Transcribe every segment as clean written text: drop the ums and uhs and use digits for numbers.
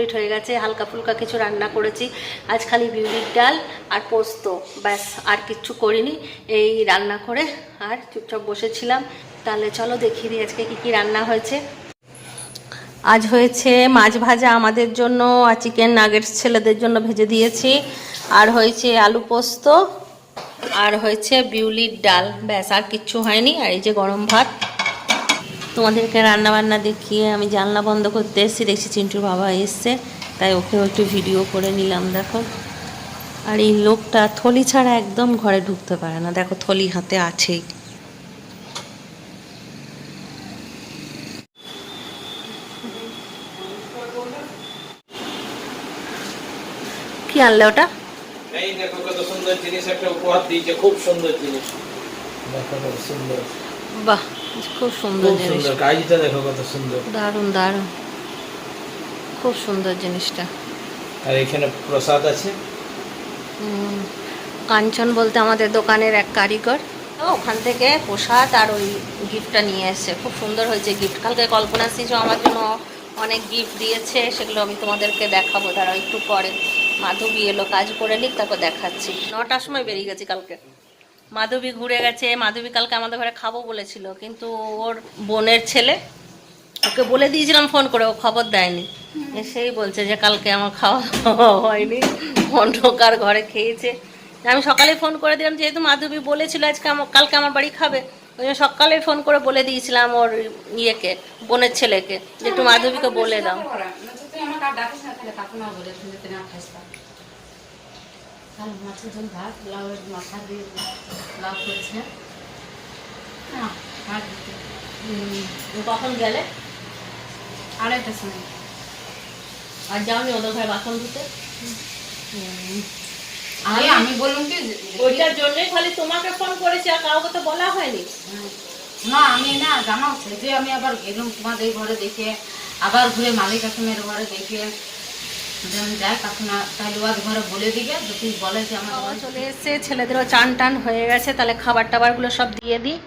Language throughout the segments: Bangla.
কমপ্লিট হয়ে গেছে। হালকা ফুলকা কিছু রান্না করেছি আজ, খালি বিউলির ডাল আর পোস্ত, ব্যাস আর কিচ্ছু করিনি। এই রান্না করে আর চুপচাপ বসেছিলাম। তাহলে চলো দেখিয়ে দিই আজকে কী কী রান্না হয়েছে। আজ হয়েছে মাছ ভাজা আমাদের জন্য, আর চিকেন নাগেটস ছেলেদের জন্য ভেজে দিয়েছি, আর হয়েছে আলু পোস্ত, আর হয়েছে বিউলির ডাল, ব্যাস আর কিচ্ছু হয়নি। আর এই যে গরম ভাত। তোমাদেরকে রান্নাবান্না দেখিয়ে আমি জানলা বন্ধ করতে এসেছি, দেখছি চিন্টুর বাবা এসছে, তাই ওকেও একটু ভিডিও করে নিলাম। দেখো, আর এই লোকটা থলি ছাড়া একদম ঘরে ঢুকতে পারে না, দেখো থলি হাতে আছেই। কি আনলে ওটা? এই দেখো কত সুন্দর জিনিস একটা উপহার দিয়েছে, খুব সুন্দর জিনিস। দেখো কত সুন্দর, বাহ খুব সুন্দর জিনিস, কাজটা দেখো কত সুন্দর, দারুণ দারুণ, খুব সুন্দর জিনিসটা। আর এখানে প্রসাদ আছে। কাঞ্চন বলতে আমাদের দোকানের এক কারিগর, তো ওখান থেকে প্রসাদ আর ওই গিফটটা নিয়ে এসছে, খুব সুন্দর হয়েছে গিফট। কালকে কল্পনা সিজও আমার জন্য অনেক গিফট দিয়েছে, সেগুলো আমি তোমাদেরকে দেখাবো, দাঁড়াও একটু পরে। মাধবী এলো, কাজ করে নিক তারপর দেখাচ্ছি। 9টার সময় বেরিয়ে গেছি কালকে। মাধবী ঘুরে গেছে। মাধবী কালকে আমাদের ঘরে খাবো বলেছিল, কিন্তু ওর বোনের ছেলে, ওকে বলে দিয়েছিলাম ফোন করে, ও খবর দেয়নি। এসেই বলছে যে কালকে আমার খাওয়া হয়নি, অন্য কার ঘরে খেয়েছে। আমি সকালে ফোন করে দিলাম, যেহেতু মাধবী বলেছিল আজকে কালকে আমার বাড়ি খাবে, ওই জন্য সকালে ফোন করে বলে দিয়েছিলাম ওর ইয়েকে, বোনের ছেলেকে, যে একটু মাধবীকে বলে দাও। কখন গেলে? 2:30টার সময়। আর যাওনি ওদের ঘরে বাসন ধুতে? আমি বললাম কি ওইটার জন্যই খালি তোমাকে ফোন করেছি, আর কাউকে তো বলা হয়নি। না, আমি না জানাও যে আমি আবার গেলাম তোমাদের ঘরে দেখে, আবার ঘুরে মালিক কাকিমের ঘরে দেখে, যেমন যাই কাকিমা তাহলে ওর ঘরে বলে দিবে, যদি বলে যে আমার বাবা চলে এসছে, ছেলেদেরও চান টান হয়ে গেছে, তাহলে খাবার টাবারগুলো সব দিয়ে দিই।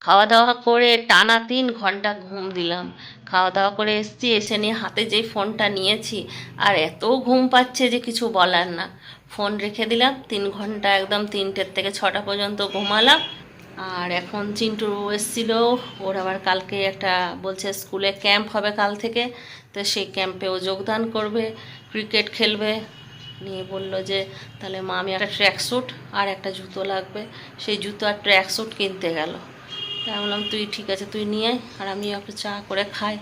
খাওয়া দাওয়া করে টানা 3 ঘন্টা ঘুম দিলাম। খাওয়া দাওয়া করে এসছি, এসে নিয়ে হাতে যেই ফোনটা নিয়েছি, আর এত ঘুম পাচ্ছে যে কিছু বলার না। ফোন রেখে দিলাম, 3 ঘন্টা একদম 3টের থেকে 6টা পর্যন্ত ঘুমালাম। আর এখন চিন্টু এসেছিল, ওর আবার কালকে একটা বলছে স্কুলে ক্যাম্প হবে কাল থেকে, তো সেই ক্যাম্পে ও যোগদান করবে, ক্রিকেট খেলবে। নিয়ে বলল যে তাহলে মা আমি একটা ট্র্যাক স্যুট আর একটা জুতো লাগবে, সেই জুতো আর ট্র্যাক স্যুট কিনতে গেল। তাই বললাম তুই ঠিক আছে তুই নিয়ে আয়, আর আমিও একটু চা করে খাই।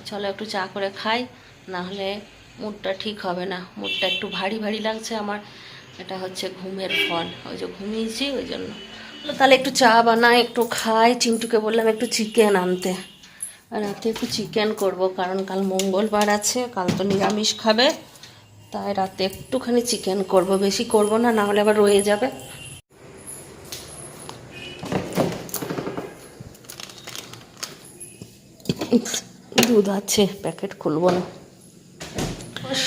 চলো একটু চা করে খাই, না হলে মুডটা ঠিক হবে না, মুডটা একটু ভারী ভারী লাগছে আমার। এটা হচ্ছে ঘুমের ফল, ওই যে ঘুমিয়েছি ওই জন্য। তাহলে একটু চা বানাই, একটু খাই। চিন্টুকে বললাম একটু চিকেন আনতে, রাতে একটু চিকেন করব, কারণ কাল মঙ্গলবার আছে, কাল তো নিরামিষ খাবে, তাই রাতে একটুখানি চিকেন করব, বেশি করব না, না হলে আবার রয়ে যাবে। দুধ আছে, প্যাকেট খুলবো না।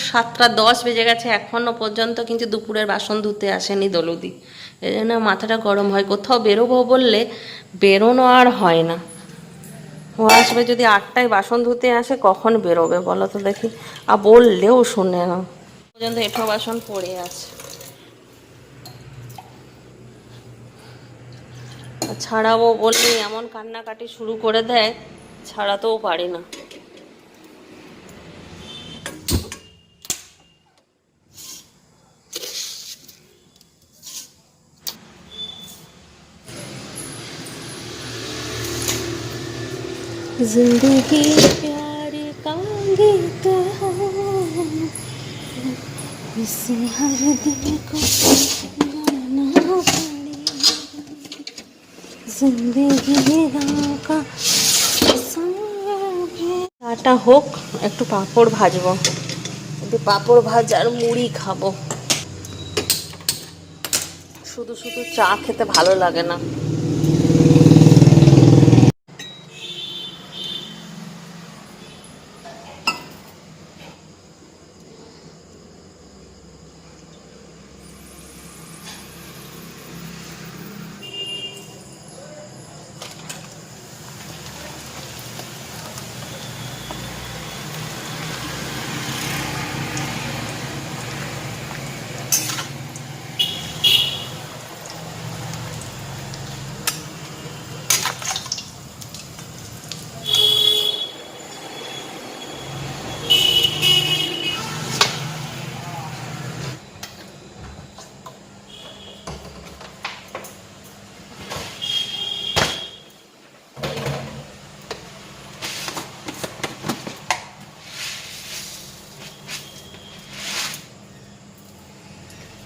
7টা 10 বেজে গেছে এখনও পর্যন্ত, কিন্তু দুপুরের বাসন ধুতে আসেনি দলুদি। এই জন্য মাথাটা গরম হয়, কোথাও বেরোবো বললে বেরোনো আর হয় না। ও আসবে যদি 8টায় বাসন ধুতে আসে, কখন বেরোবে বলো তো দেখি, আর বললেও শুনে না, পর্যন্ত এঁঠো বাসন পড়ে আছে। ছাড়াবো বললে এমন কান্নাকাটি শুরু করে দেয়, ছাড়াতেও পারি না। जिंदगी प्यार का गीत है। इसे हर दिल को गाना पड़ेगा, जिंदगी का চাটা হোক, একটু পাঁপড় ভাজবো, একটু পাঁপড় ভাজা আর মুড়ি খাবো। শুধু শুধু চা খেতে ভালো লাগে না।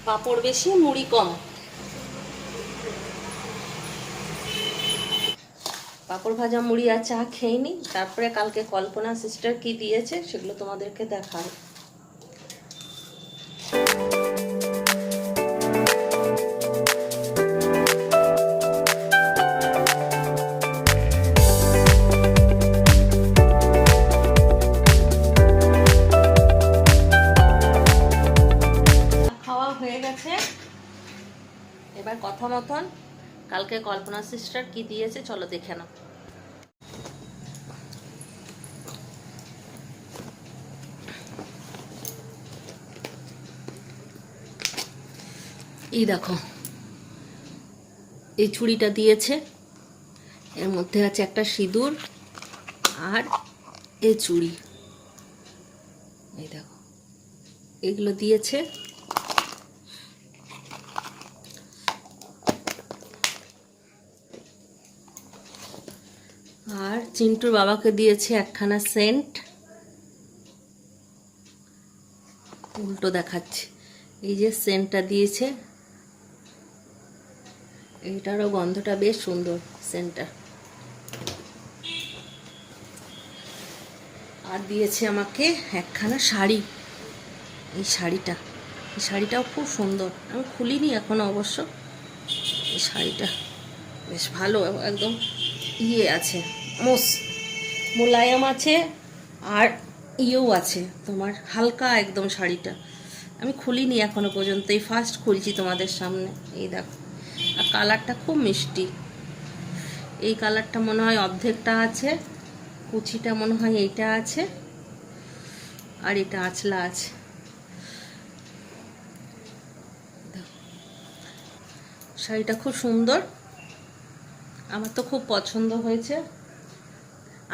পাঁপড় বেশি, মুড়ি কম। পাঁপড় ভাজা, মুড়ি আর চা খেয়ে নি, তারপরে কালকে কল্পনা সিস্টার কি দিয়েছে সেগুলো তোমাদেরকে দেখাবো। এবার কথা মতন কালকে কল্পনা সিস্টার কি দিয়েছে চলো দেখে নাও। এই দেখো, এই ছুরিটা দিয়েছে, এর মধ্যে আছে একটা সিঁদুর আর এই চুড়ি। এই দেখো, এগুলো দিয়েছে। আর চিন্টুর বাবাকে দিয়েছে একখানা সেন্ট, উল্টো দেখাচ্ছে। এই যে সেন্টটা দিয়েছে, এইটারও গন্ধটা বেশ সুন্দর সেন্টটা। আর দিয়েছে আমাকে একখানা শাড়ি। এই শাড়িটাও খুব সুন্দর, আমি খুলিনি এখনো অবশ্য। এই শাড়িটা বেশ ভালো, একদম ইয়ে আছে, মোলায়েম আছে আর ইয়েও আছে, তোমার হালকা একদম শাড়িটা। আমি খুলিনি এখনো পর্যন্ত, এই ফার্স্ট খুলছি তোমাদের সামনে। এই দেখো, আর কালারটা খুব মিষ্টি। এই কালারটা মনে হয় অর্ধেকটা আছে, কুচিটা মনে হয় এইটা আছে, আর এটা আঁচলা আছে। শাড়িটা খুব সুন্দর, আমার তো খুব পছন্দ হয়েছে।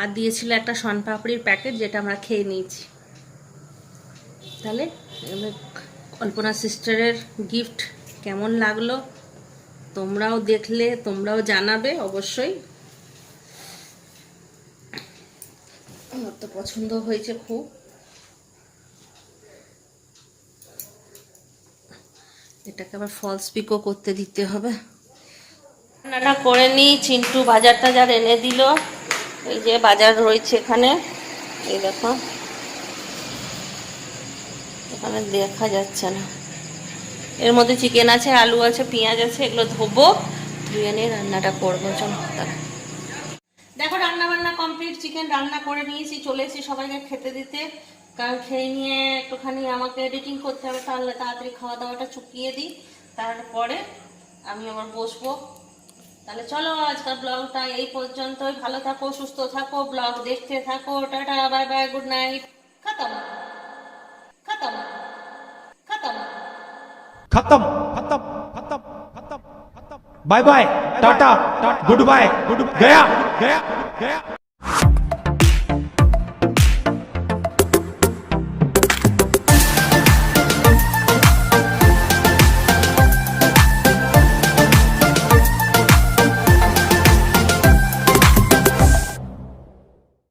আর দিয়েছিল একটা শনপাপড়ির প্যাকেট, যেটা আমরা খেয়ে নিয়েছি। তাহলে কল্পনা সিস্টারের গিফট কেমন লাগলো তোমরাও দেখলে, তোমরাও জানাবে অবশ্যই। আমার তো পছন্দ হয়েছে খুব। এটাকে আবার ফলস পিকও করতে দিতে হবে। রান্নাটা করে নিই, চিন্টু বাজার টাজার এনে দিল। এই যে বাজার রয়েছে এখানে, এই দেখো, এখানে দেখা যাচ্ছে না। এর মধ্যে চিকেন আছে, আলু আছে, পেঁয়াজ আছে, এগুলো ধোবো, ধুয়ে নিয়ে রান্নাটা করবো। চলো দেখো, রান্না বান্না কমপ্লিট, চিকেন রান্না করে নিয়েছি, চলে এসেছি সবাইকে খেতে দিতে। কারণ খেয়ে নিয়ে একটুখানি আমাকে এডিটিং করতে হবে, তাহলে তাড়াতাড়ি খাওয়া দাওয়াটা চুকিয়ে দিই, তারপরে আমি আবার বসবো। তাহলে চলো, আজকাল ব্লগটা এই পর্যন্তই। ভালো থাকো, সুস্থ থাকো, ব্লগ দেখতে থাকো। Tata, bye bye, good night. খতম খতম খতম खत्म खत्म खत्म खत्म खत्म bye bye tata good bye good गया गया गया।